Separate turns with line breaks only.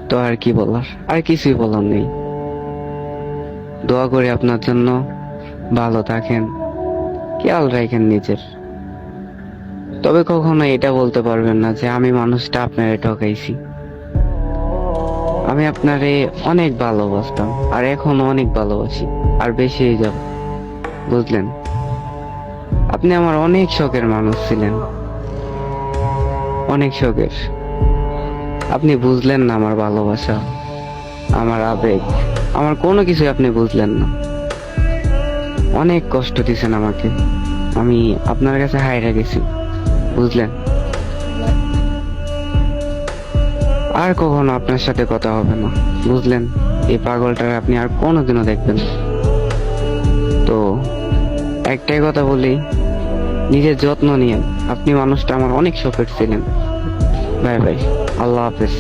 তো আর কি বলার, আর কিছুই বলার নেই। দোয়া করি আপনার জন্য, ভালো থাকেন, খেয়াল রাখেন নিজের। তবে কখনো এটা বলতে পারবেন না যে আমি মানুষটা আপনারে ঠকাইছি। আমি আপনারে অনেক ভালোবাসতাম, আর এখনো অনেক ভালোবাসি, আর বেশি হয়ে যাব, বুঝলেন? আপনি আমার অনেক শখের মানুষ ছিলেন, অনেক শখের। আপনি বুঝলেন না আমার ভালোবাসা, আমার আবেগ, আমার কোনো কিছু আপনি বুঝলেন না। অনেক কষ্ট দিয়েছেন আমাকে, আমি আপনার কাছে হারিয়ে গেছি, বুঝলেন? আর কখনো আপনার সাথে কথা হবে না, বুঝলেন? এই পাগলটার আপনি আর কোনোদিনও দেখবেন না। তো একটাই কথা বলি, নিজের যত্ন নিয়েন। আপনি মানুষটা আমার অনেক শখের ছিলেন। বাই বাই, আল্লাহ হাফেজ।